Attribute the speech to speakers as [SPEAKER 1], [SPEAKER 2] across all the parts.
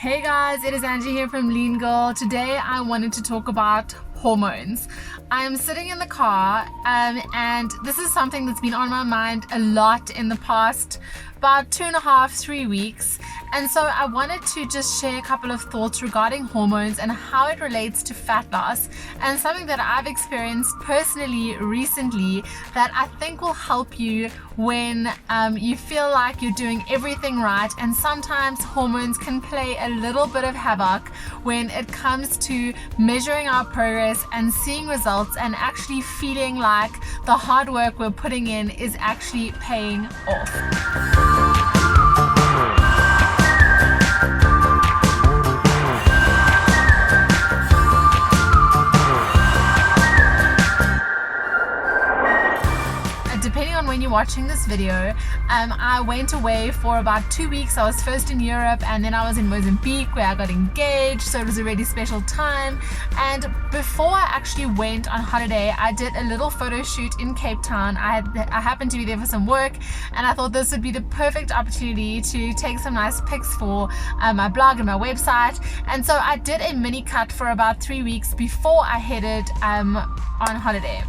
[SPEAKER 1] Hey guys, it is Angie here from Lean Girl. Today I wanted to talk about hormones. I'm sitting in the car and this is something that's been on my mind a lot in the past about 2.5-3 weeks, and so I wanted to just share a couple of thoughts regarding hormones and how it relates to fat loss, and something that I've experienced personally recently that I think will help you when you feel like you're doing everything right, and sometimes hormones can play a little bit of havoc when it comes to measuring our progress and seeing results and actually feeling like the hard work we're putting in is actually paying off. Depending on when you're watching this video, I went away for about 2 weeks. I was first in Europe and then I was in Mozambique where I got engaged, so it was a really special time. And before I actually went on holiday, I did a little photo shoot in Cape Town. I happened to be there for some work, and I thought this would be the perfect opportunity to take some nice pics for my blog and my website. And so I did a mini cut for about 3 weeks before I headed on holiday.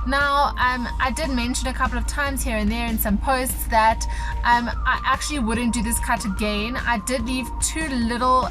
[SPEAKER 1] Now, I did mention a couple of times here and there in some posts that I actually wouldn't do this cut again. I did leave too little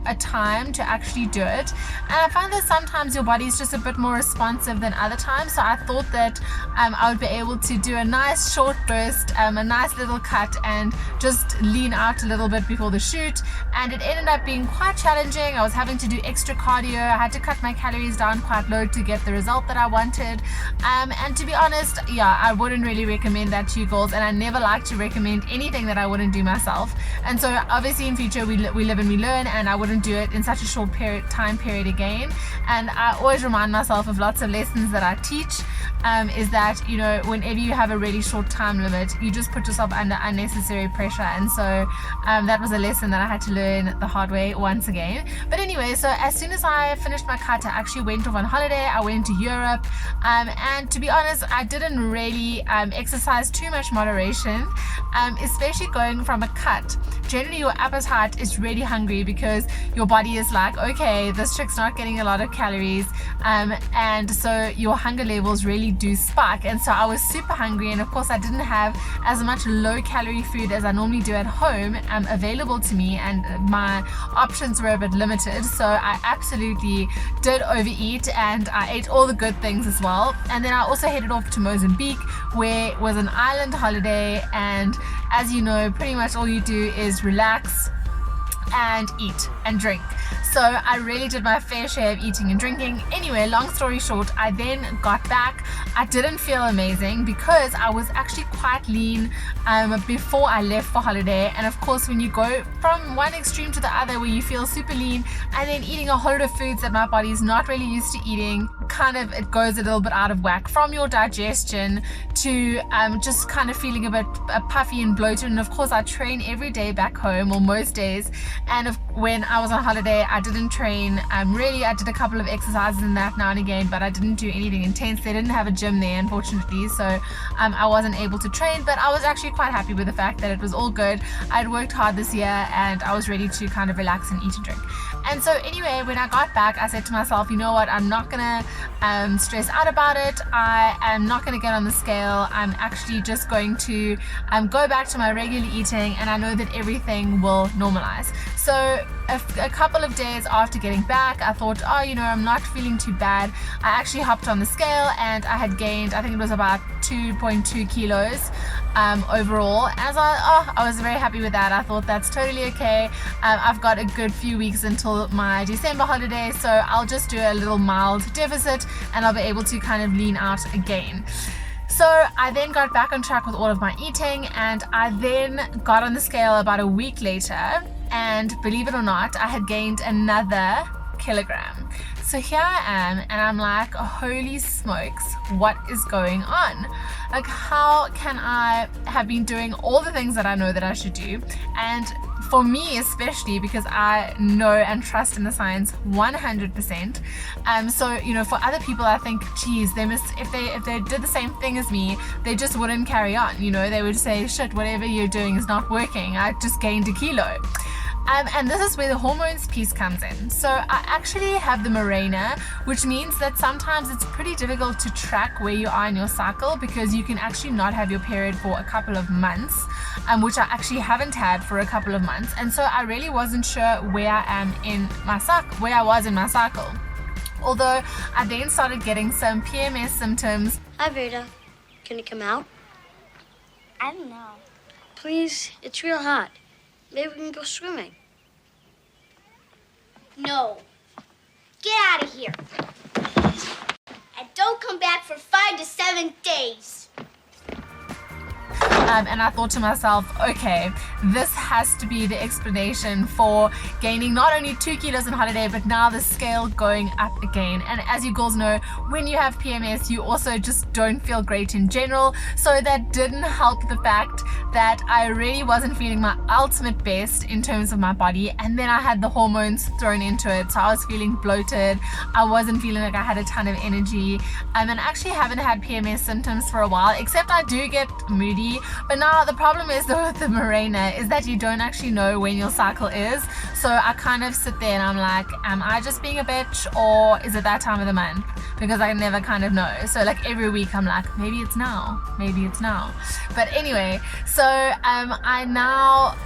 [SPEAKER 1] a time to actually do it, and I find that sometimes your body is just a bit more responsive than other times, so I thought that I would be able to do a nice short burst, a nice little cut, and just lean out a little bit before the shoot. And it ended up being quite challenging. I was having to do extra cardio. I had to cut my calories down quite low to get the result that I wanted. And to be honest, I wouldn't really recommend that to you girls, and I never like to recommend anything that I wouldn't do myself. And so obviously in future we live and we learn, and I wouldn't do it in such a short time period again. And I always remind myself of lots of lessons that I teach, is that, you know, whenever you have a really short time limit, you just put yourself under unnecessary pressure. And so that was a lesson that I had to learn the hard way once again. But anyway, so as soon as I finished my cut, I actually went off on holiday. I went to Europe, and to be honest, I didn't really exercise too much moderation, especially going from a cut. Generally your appetite is really hungry because your body is like, okay, this chick's not getting a lot of calories, and so your hunger levels really do spike. And so I was super hungry, and of course I didn't have as much low calorie food as I normally do at home available to me, and my options were a bit limited, so I absolutely did overeat, and I ate all the good things as well. And then I also headed off to Mozambique, where it was an island holiday, and as you know, pretty much all you do is relax and eat and drink. So I really did my fair share of eating and drinking. Anyway, long story short, I then got back. I didn't feel amazing because I was actually quite lean before I left for holiday. And of course, when you go from one extreme to the other, where you feel super lean and then eating a whole lot of foods that my body is not really used to eating, it goes a little bit out of whack, from your digestion to just kind of feeling a bit puffy and bloated. And of course, I train every day back home, or most days, and when I was on holiday, I didn't train really. I did a couple of exercises in that now and again, but I didn't do anything intense. They didn't have a gym there, unfortunately, so I wasn't able to train, but I was actually quite happy with the fact that it was all good. I'd worked hard this year and I was ready to kind of relax and eat and drink. And so anyway, when I got back, I said to myself, you know what, I'm not gonna stress out about it. I am not gonna get on the scale. I'm actually just going to go back to my regular eating, and I know that everything will normalize. So a couple of days after getting back, I thought, oh, you know, I'm not feeling too bad. I actually hopped on the scale, and I had gained, I think it was about 2.2 kilos overall. As I was very happy with that. I thought that's totally okay. I've got a good few weeks until my December holiday, so I'll just do a little mild deficit and I'll be able to kind of lean out again. So I then got back on track with all of my eating, and I then got on the scale about a week later, and believe it or not, I had gained another kilogram. So here I am, and I'm like, holy smokes, what is going on? Like, how can I have been doing all the things that I know that I should do? And for me especially, because I know and trust in the science 100%. So, you know, for other people, I think, geez, they must, if they did the same thing as me, they just wouldn't carry on. You know, they would say, shit, whatever you're doing is not working. I just gained a kilo. And this is where the hormones piece comes in. So I actually have the Mirena, which means that sometimes it's pretty difficult to track where you are in your cycle, because you can actually not have your period for a couple of months, which I actually haven't had for a couple of months. And so I really wasn't sure where I am in my cycle, where I was in my cycle. Although I then started getting some PMS symptoms.
[SPEAKER 2] Hi, Veda. Can you come out?
[SPEAKER 3] I don't know.
[SPEAKER 2] Please, it's real hot. Maybe we can go swimming.
[SPEAKER 3] No. Get out of here. And don't come back for 5 to 7 days.
[SPEAKER 1] And I thought to myself, okay, this has to be the explanation for gaining not only 2 kilos on holiday, but now the scale going up again. And as you girls know, when you have PMS, you also just don't feel great in general. So that didn't help the fact that I really wasn't feeling my ultimate best in terms of my body. And then I had the hormones thrown into it. So I was feeling bloated. I wasn't feeling like I had a ton of energy. And I actually haven't had PMS symptoms for a while, except I do get moody. But now the problem is with the Mirena is that you don't actually know when your cycle is. So I kind of sit there and I'm like, am I just being a bitch, or is it that time of the month? Because I never kind of know. So like every week I'm like, maybe it's now, maybe it's now. But anyway, so I now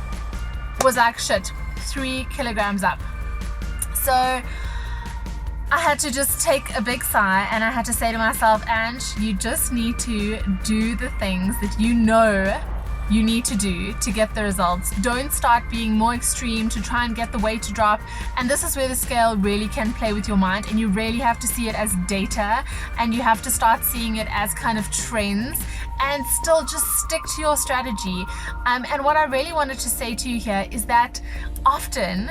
[SPEAKER 1] was like, shit, 3 kilograms up. So I had to just take a big sigh, and I had to say to myself, Ange, you just need to do the things that you know you need to do to get the results. Don't start being more extreme to try and get the weight to drop. And this is where the scale really can play with your mind, and you really have to see it as data, and you have to start seeing it as kind of trends, and still just stick to your strategy. And what I really wanted to say to you here is that often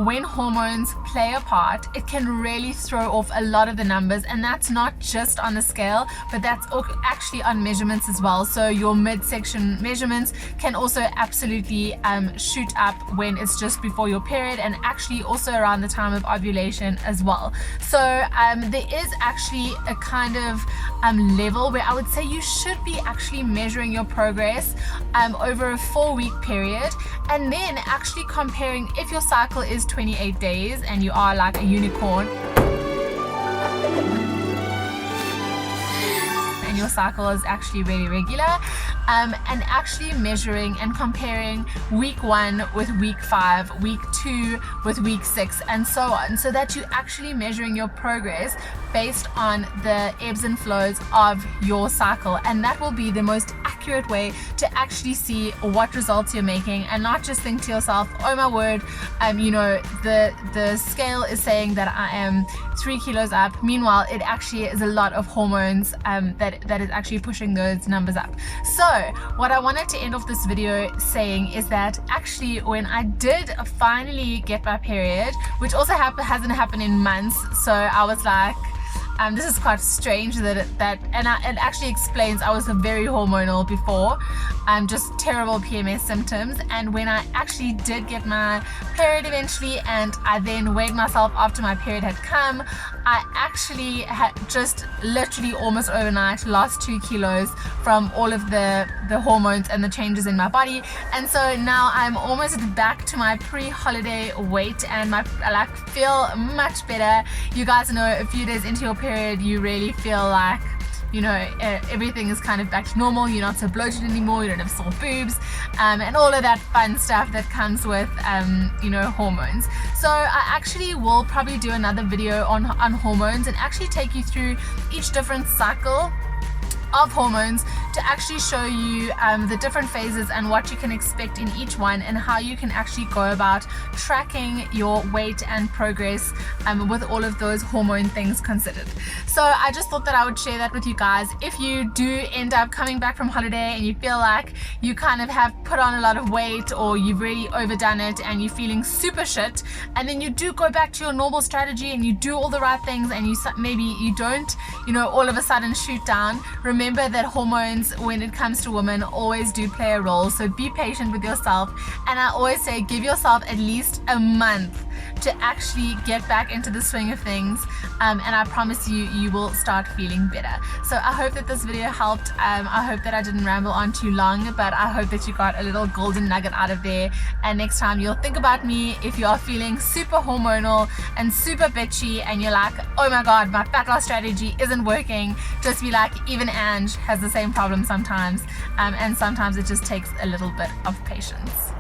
[SPEAKER 1] when hormones play a part, it can really throw off a lot of the numbers, and that's not just on the scale, but that's actually on measurements as well. So your midsection measurements can also absolutely shoot up when it's just before your period, and actually also around the time of ovulation as well. So there is actually a kind of level where I would say you should be actually measuring your progress over a 4-week period, and then actually comparing if your cycle is 28 days and you are like a unicorn, and your cycle is actually really regular, and actually measuring and comparing week 1 with week 5, week 2 with week 6, and so on, so that you're actually measuring your progress based on the ebbs and flows of your cycle. And that will be the most accurate way to actually see what results you're making, and not just think to yourself, oh my word, you know, the scale is saying that I am 3 kilos up. Meanwhile, it actually is a lot of hormones that is actually pushing those numbers up. So what I wanted to end off this video saying is that actually when I did finally get my period, which also hasn't happened in months, so I was like, this is quite strange and it actually explains I was very hormonal before, just terrible PMS symptoms. And when I actually did get my period eventually, and I then weighed myself after my period had come, I actually had just literally almost overnight lost 2 kilos from all of the hormones and the changes in my body. And so now I'm almost back to my pre-holiday weight, and I feel much better. You guys know, a few days into your period you really feel like, you know, everything is kind of back to normal. You're not so bloated anymore, you don't have sore boobs, and all of that fun stuff that comes with you know, hormones. So I actually will probably do another video on hormones, and actually take you through each different cycle of hormones to actually show you the different phases and what you can expect in each one, and how you can actually go about tracking your weight and progress with all of those hormone things considered. So I just thought that I would share that with you guys. If you do end up coming back from holiday and you feel like you kind of have put on a lot of weight, or you've really overdone it and you're feeling super shit, and then you do go back to your normal strategy and you do all the right things, and maybe you don't, you know, all of a sudden shoot down, remember that hormones, when it comes to women, always do play a role. So be patient with yourself, and I always say give yourself at least a month to actually get back into the swing of things, and I promise you, you will start feeling better. So I hope that this video helped. I hope that I didn't ramble on too long, but I hope that you got a little golden nugget out of there, and next time you'll think about me if you are feeling super hormonal and super bitchy and you're like, oh my god, my fat loss strategy isn't working. Just be like, even Ange has the same problem sometimes, and sometimes it just takes a little bit of patience.